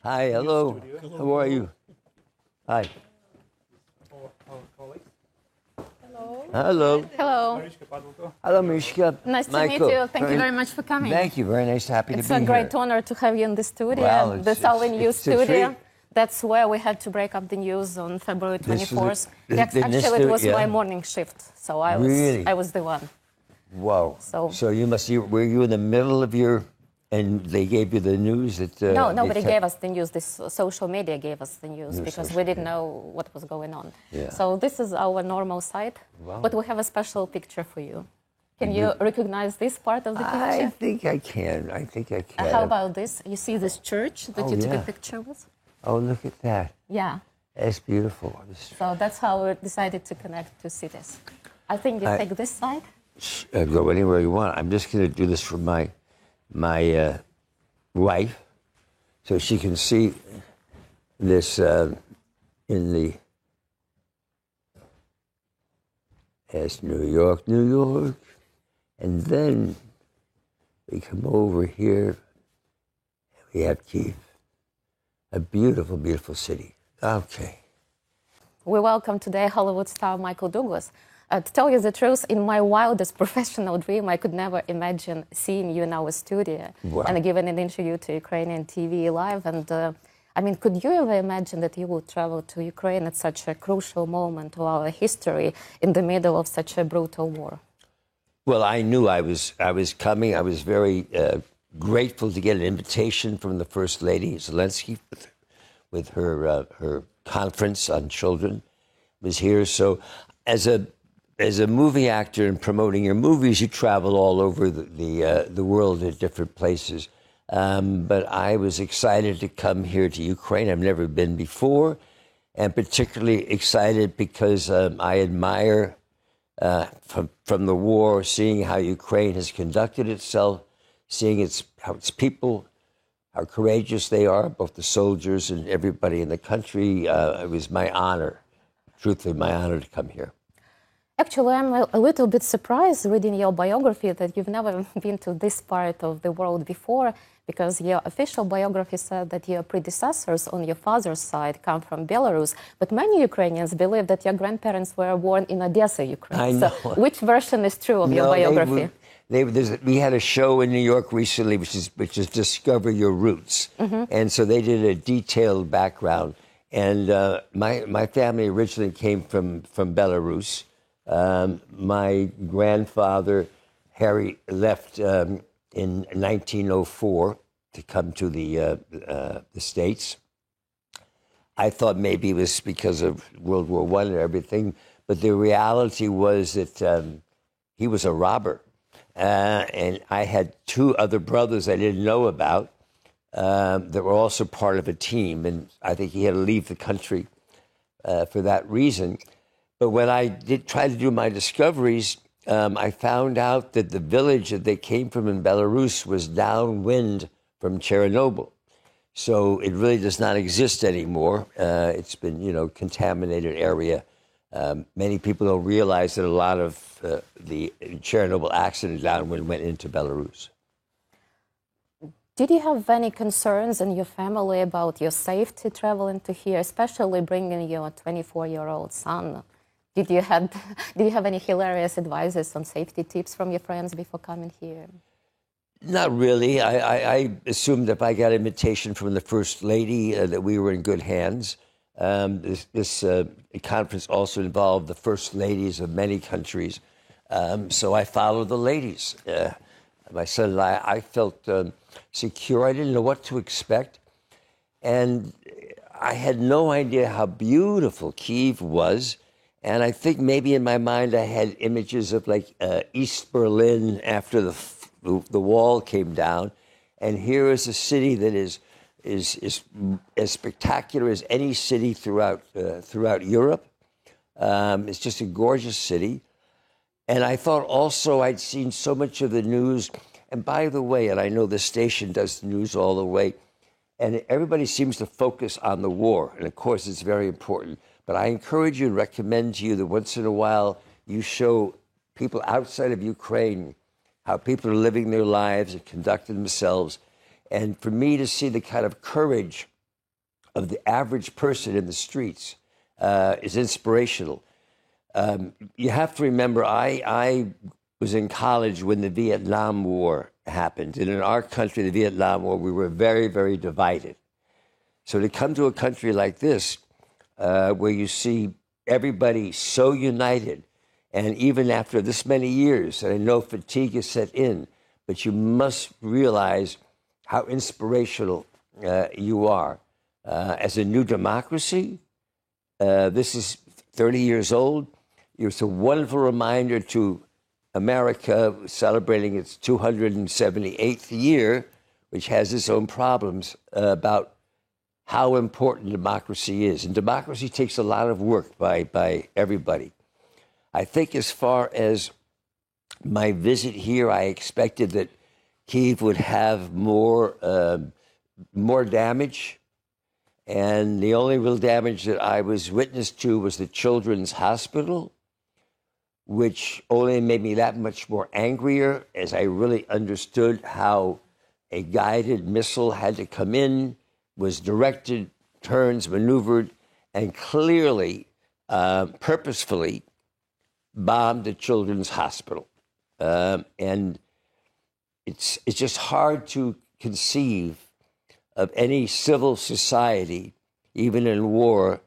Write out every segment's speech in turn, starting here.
Hi, hello. How are you? Hi. Our colleagues. Hello. Hello. Marichka Padalko. Hello, Marichka. Nice to Michael. meet you. Thank you very much for coming. Thank you. Very nice. Happy It's to be a here. great honor to have you in the studio. Well, the Solving You it's a studio. treat. That's where we had to break up the news on February 24th. Actually, it was my morning shift, so I was the one. Whoa. So Were you in the middle of and they gave you the news that... no, nobody gave us the news. This social media gave us the news because we didn't know what was going on. Yeah. So this is our normal site, but we have a special picture for you. Can you recognize this part of the picture? I think I can. How about this? You see this church that you took a picture with? Oh, look at that. Yeah. That's beautiful. So that's how we decided to connect to cities. I think you take this side. Go anywhere you want. I'm just going to do this for my wife, so she can see this as New York, and then we come over here. We have Kiev, a beautiful, beautiful city. Okay. We welcome today Hollywood star Michael Douglas. To tell you the truth, in my wildest professional dream, I could never imagine seeing you in our studio and giving an interview to Ukrainian TV live. And could you ever imagine that you would travel to Ukraine at such a crucial moment of our history in the middle of such a brutal war? Well, I knew I was coming. I was very grateful to get an invitation from the First Lady, Zelensky, with her conference on children was here. So as a movie actor and promoting your movies, you travel all over the world at different places. But I was excited to come here to Ukraine. I've never been before, and particularly excited because I admire from the war, seeing how Ukraine has conducted itself, seeing how its people, how courageous they are, both the soldiers and everybody in the country. It was my honor, truthfully, my honor to come here. Actually, I'm a little bit surprised reading your biography that you've never been to this part of the world before, because your official biography said that your predecessors on your father's side come from Belarus, but many Ukrainians believe that your grandparents were born in Odessa, Ukraine. I know. So which version is true of your biography? We had a show in New York recently, which is Discover Your Roots. And so they did a detailed background. And my family originally came from Belarus. My grandfather, Harry, left in 1904 to come to the States. I thought maybe it was because of World War I and everything, but the reality was that he was a robber. And I had two other brothers I didn't know about that were also part of a team, and I think he had to leave the country for that reason. But when I did try to do my discoveries, I found out that the village that they came from in Belarus was downwind from Chernobyl. So it really does not exist anymore. It's been, contaminated area. Many people don't realize that a lot of the Chernobyl accident downwind went into Belarus. Did you have any concerns in your family about your safety traveling to here, especially bringing your 24-year-old son? Did you have any hilarious advices on safety tips from your friends before coming here? Not really. I assumed if I got an invitation from the First Lady that we were in good hands. This conference also involved the First Ladies of many countries. So I followed the ladies. My son and I felt secure. I didn't know what to expect. And I had no idea how beautiful Kiev was. And I think maybe in my mind I had images of East Berlin after the wall came down. And here is a city that is as spectacular as any city throughout Europe. It's just a gorgeous city. And I thought also I'd seen so much of the news. And by the way, and I know the station does the news all the way, and everybody seems to focus on the war. And of course, it's very important. But I encourage you and recommend to you that once in a while you show people outside of Ukraine how people are living their lives and conducting themselves. And for me to see the kind of courage of the average person in the streets is inspirational. You have to remember, I was in college when the Vietnam War happened. And in our country, the Vietnam War, we were very, very divided. So to come to a country like this, where you see everybody so united, and even after this many years, and I know fatigue is set in, but you must realize how inspirational you are. As a new democracy, this is 30 years old. It's a wonderful reminder to America, celebrating its 278th year, which has its own problems, about how important democracy is. And democracy takes a lot of work by everybody. I think as far as my visit here, I expected that Kiev would have more damage. And the only real damage that I was witness to was the children's hospital, which only made me that much more angrier as I really understood how a guided missile had to come in, was directed, turns, maneuvered, and clearly, purposefully bombed the children's hospital. And it's just hard to conceive of any civil society, even in war,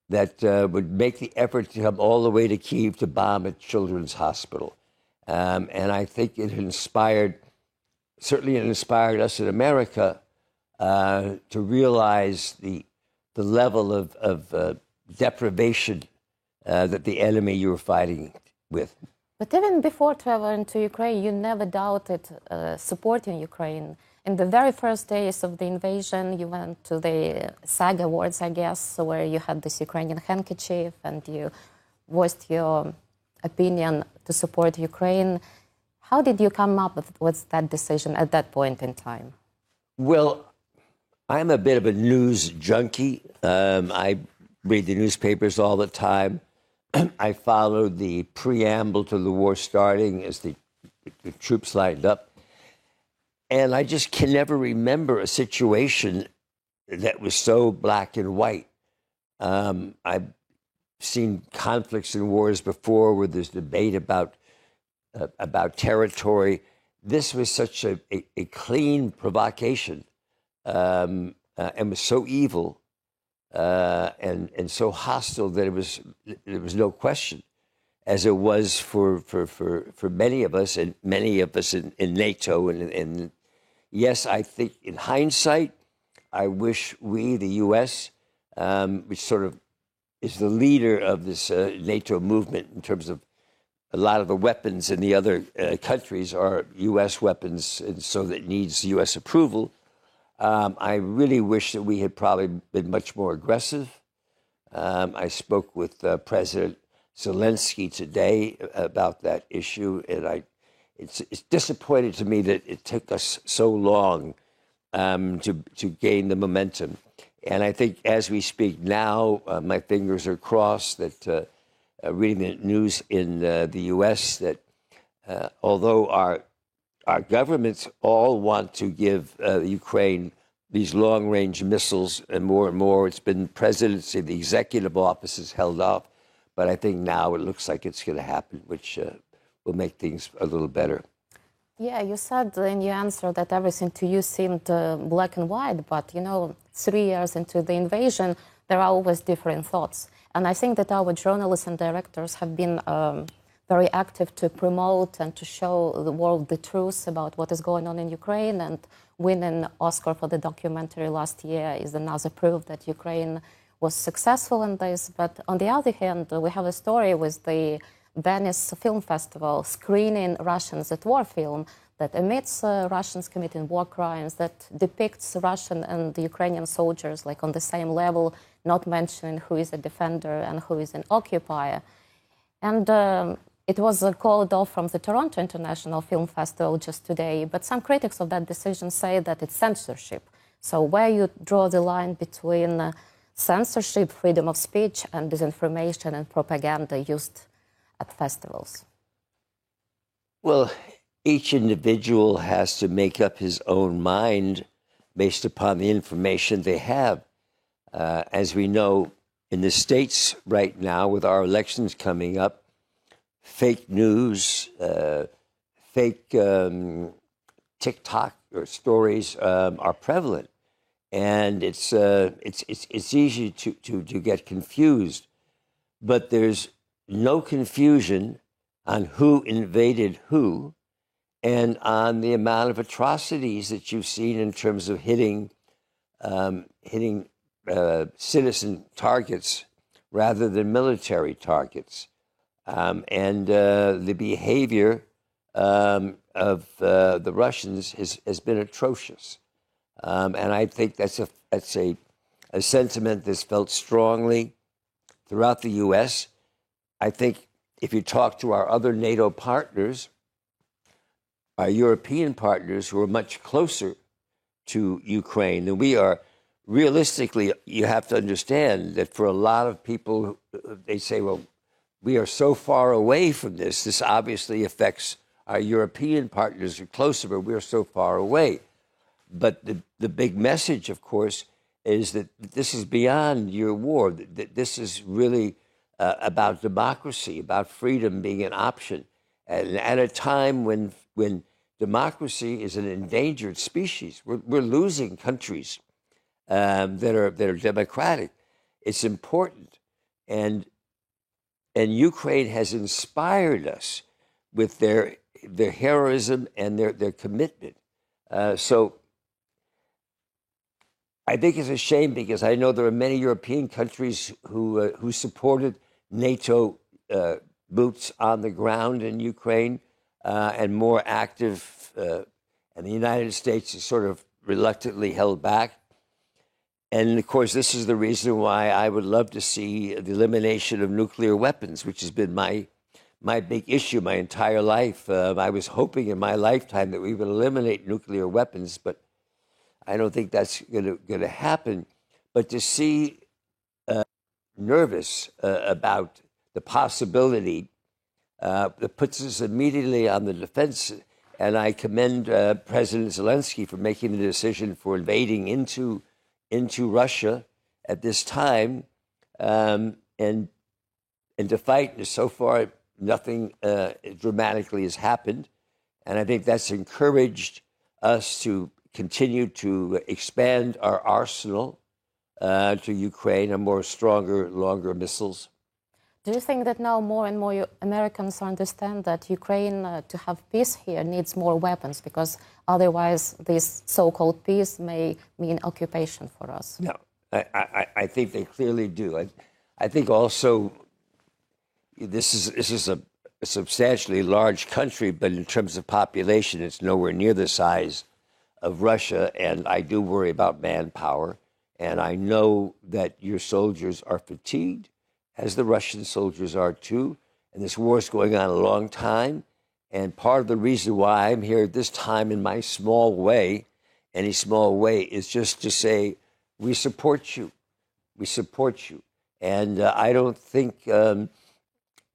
that would make the effort to come all the way to Kiev to bomb a children's hospital. And I think it certainly inspired us in America to realize the level of deprivation that the enemy you were fighting with. But even before traveling to Ukraine, you never doubted supporting Ukraine. In the very first days of the invasion, you went to the SAG Awards, I guess, where you had this Ukrainian handkerchief and you voiced your opinion to support Ukraine. How did you come up with that decision at that point in time? Well, I'm a bit of a news junkie. I read the newspapers all the time. I followed the preamble to the war starting as the troops lined up. And I just can never remember a situation that was so black and white. I've seen conflicts and wars before where there's debate about territory. This was such a clean provocation and was so evil and so hostile that there was no question, as it was for many of us and many of us in NATO. And yes, I think in hindsight, I wish we, the U.S., which sort of is the leader of this NATO movement in terms of a lot of the weapons in the other countries are U.S. weapons, and so that needs U.S. approval. I really wish that we had probably been much more aggressive. I spoke with President Zelensky today about that issue, and it's disappointing to me that it took us so long to gain the momentum. And I think as we speak now, my fingers are crossed that reading the news in the U.S. that although our governments all want to give Ukraine these long-range missiles and more, it's been presidency, the executive office has held off. But I think now it looks like it's going to happen, which will make things a little better. Yeah, you said in your answer that everything to you seemed black and white, but 3 years into the invasion, there are always different thoughts. And I think that our journalists and directors have been very active to promote and to show the world the truth about what is going on in Ukraine. And winning Oscar for the documentary last year is another proof that Ukraine was successful in this. But on the other hand, we have a story with the Venice Film Festival screening Russians at war film that admits Russians committing war crimes, that depicts Russian and the Ukrainian soldiers like on the same level, not mentioning who is a defender and who is an occupier. And it was called off from the Toronto International Film Festival just today, but some critics of that decision say that it's censorship. So where you draw the line between censorship, freedom of speech, and disinformation and propaganda used at festivals? Well, each individual has to make up his own mind based upon the information they have. As we know, in the States right now, with our elections coming up, fake news, fake TikTok or stories are prevalent, and it's easy to get confused. But there's no confusion on who invaded who, and on the amount of atrocities that you've seen in terms of hitting citizen targets rather than military targets, and the behavior of the Russians has been atrocious, and I think that's a sentiment that's felt strongly throughout the U.S. I think if you talk to our other NATO partners, our European partners who are much closer to Ukraine than we are, realistically, you have to understand that for a lot of people, they say, well, we are so far away from this. This obviously affects our European partners who are closer, but we're so far away. But the big message, of course, is that this is beyond your war. That this is really about democracy, about freedom being an option. And at a time when democracy is an endangered species, we're losing countries that are democratic. It's important, and Ukraine has inspired us with their heroism and their commitment. So I think it's a shame, because I know there are many European countries who supported NATO boots on the ground in Ukraine and more active, and the United States is sort of reluctantly held back. And of course, this is the reason why I would love to see the elimination of nuclear weapons, which has been my big issue my entire life. I was hoping in my lifetime that we would eliminate nuclear weapons, but I don't think that's going to happen. But to see nervous about the possibility that puts us immediately on the defense. And I commend President Zelensky for making the decision for invading into Russia at this time, and to fight. And so far, nothing dramatically has happened, and I think that's encouraged us to continue to expand our arsenal to Ukraine, and more stronger, longer missiles. Do you think that now more and more Americans understand that Ukraine, to have peace here, needs more weapons, because otherwise this so-called peace may mean occupation for us? No, I think they clearly do. I think also this is a substantially large country, but in terms of population, it's nowhere near the size of Russia, and I do worry about manpower, and I know that your soldiers are fatigued, as the Russian soldiers are too, and this war is going on a long time. And part of the reason why I'm here at this time in my small way, any small way, is just to say, we support you. We support you. And I don't think in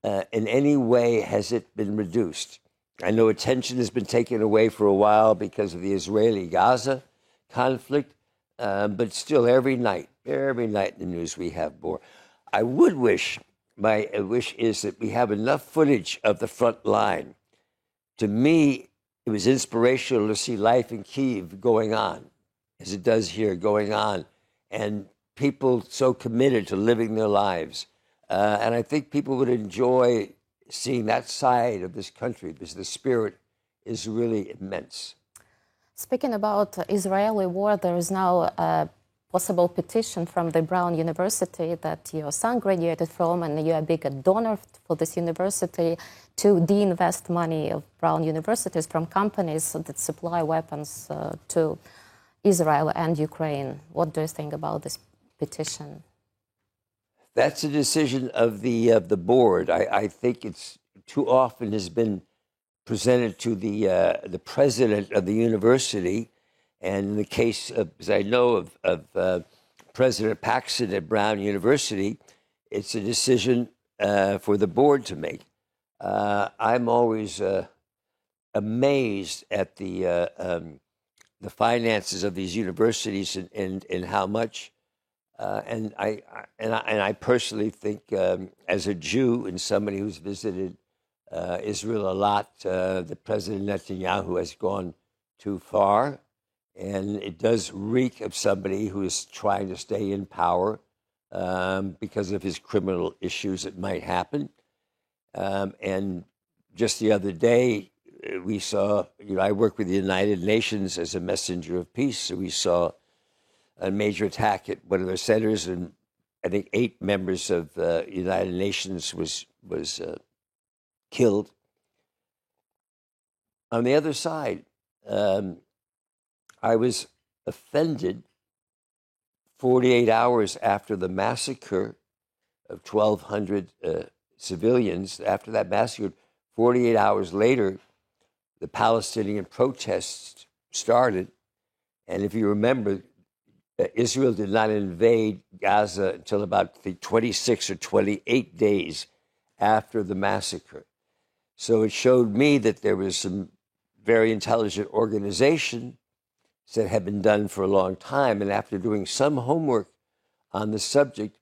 any way has it been reduced. I know attention has been taken away for a while because of the Israeli-Gaza conflict, but still every night in the news we have more. I would wish, my wish is that we have enough footage of the front line. To me, it was inspirational to see life in Kiev going on, as it does here, going on, and people so committed to living their lives. And I think people would enjoy seeing that side of this country, because the spirit is really immense. Speaking about Israeli war, there is now a possible petition from the Brown University that your son graduated from, and you're a big donor for this university, to de-invest money of Brown universities from companies that supply weapons to Israel and Ukraine. What do you think about this petition? That's a decision of the board. I think it's too often has been presented to the president of the university. And in the case of, as I know of President Paxson at Brown University, it's a decision for the board to make. I'm always amazed at the finances of these universities and how much And I personally think, as a Jew and somebody who's visited Israel a lot, that President Netanyahu has gone too far, and it does reek of somebody who is trying to stay in power because of his criminal issues that might happen. And just the other day, we saw, I work with the United Nations as a messenger of peace, so we saw a major attack at one of their centers, and I think 8 members of the United Nations was killed. On the other side, I was offended 48 hours after the massacre of 1,200 civilians. After that massacre, 48 hours later, the Palestinian protests started. And if you remember, Israel did not invade Gaza until about 26 or 28 days after the massacre. So it showed me that there was some very intelligent organization that had been done for a long time. And after doing some homework on the subject,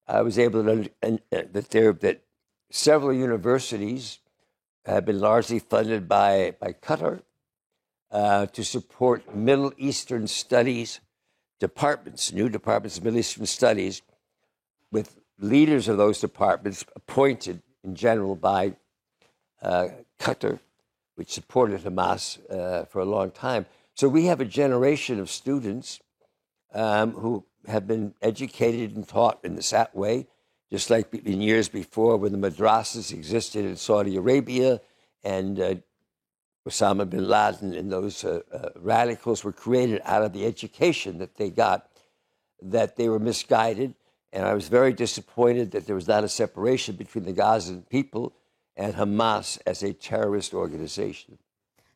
I was able to understand that several universities have been largely funded by Qatar to support Middle Eastern studies departments, new departments of Middle Eastern studies, with leaders of those departments appointed in general by Qatar, which supported Hamas for a long time. So we have a generation of students who have been educated and taught in that way, just like in years before when the madrasas existed in Saudi Arabia and Osama bin Laden and those radicals were created out of the education that they got, that they were misguided. And I was very disappointed that there was not a separation between the Gazan people and Hamas as a terrorist organization.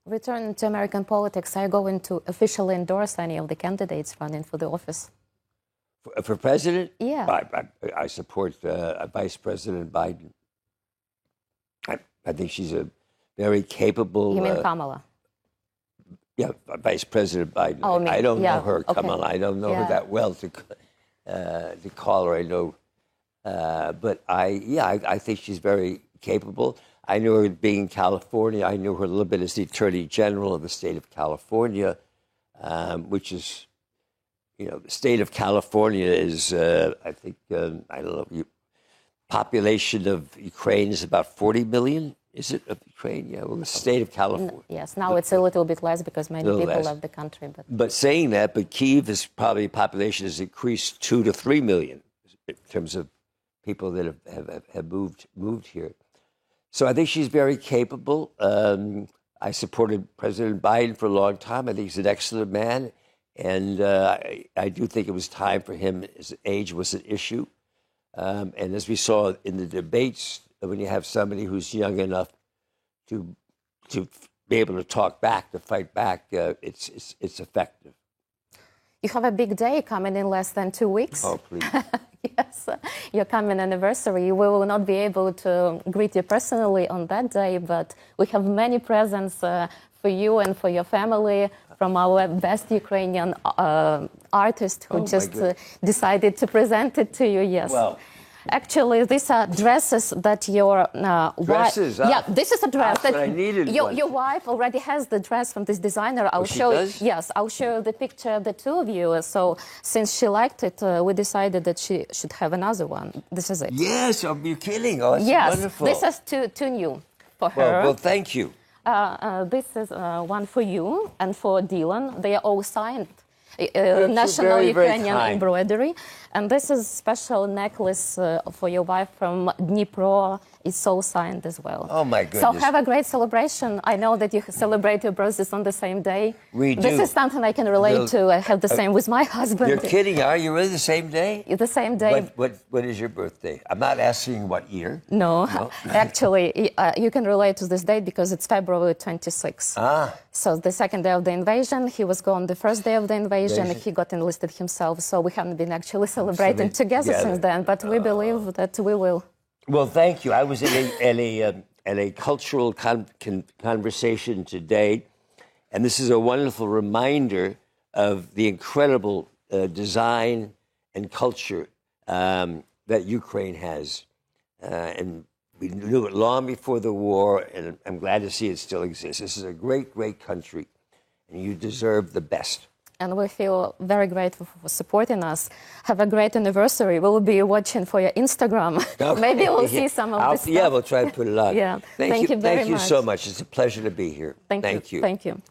Returning to American politics, are you going to officially endorse any of the candidates running for the office? For president? Yeah. I support Vice President Biden. I think she's a very capable... You mean Kamala? Yeah, Vice President Biden. Oh, I don't know her, okay. Kamala. I don't know her that well to call her. I know, but I think she's very capable. I knew her being in California. I knew her a little bit as the Attorney General of the state of California, which is, the state of California is, I think, I don't know, population of Ukraine is about 40 million. Is it of Ukraine? Yeah, well, the state of California. Yes, now it's a little bit less because many people left the country. But saying that, Kiev is probably population has increased 2 to 3 million in terms of people that have moved here. So I think she's very capable. I supported President Biden for a long time. I think he's an excellent man. And I do think it was time for him. His age was an issue. And as we saw in the debates, when you have somebody who's young enough to be able to talk back, to fight back, it's effective. You have a big day coming in less than 2 weeks. Oh, please. Yes, your coming anniversary. We will not be able to greet you personally on that day, but we have many presents for you and for your family from our best Ukrainian artist who decided to present it to you. Yes. Well, actually, these are dresses that your wife... Yeah, this is a dress that I needed. Your wife already has the dress from this designer. I'll show you. Yes, I'll show you the picture of the two of you. So, since she liked it, we decided that she should have another one. This is it. Yes, you're kidding. Oh, it's wonderful. This is too new for her. Well, thank you. This is one for you and for Dylan. They are all signed. National Ukrainian embroidery. And this is a special necklace for your wife from Dnipro. It's all signed as well. Oh, my goodness. So have a great celebration. I know that you celebrate your birthdays on the same day. We do. This is something I can relate to. I have the same with my husband. You're kidding. Are you really the same day? The same day. What is your birthday? I'm not asking what year. No. Actually, you can relate to this date because it's February 26th. So the second day of the invasion, he was gone the first day of the invasion. He got enlisted himself. So we haven't been actually celebrating together since then, but we believe that we will. Well, thank you. I was in a cultural conversation today, and this is a wonderful reminder of the incredible design and culture that Ukraine has. And we knew it long before the war, and I'm glad to see it still exists. This is a great, great country, and you deserve the best. And we feel very grateful for supporting us. Have a great anniversary. We'll be watching for your Instagram. Okay. Maybe we'll see some of this stuff. Yeah, we'll try to put it on. Yeah. Thank you very much. Thank you so much. It's a pleasure to be here. Thank you. Thank you.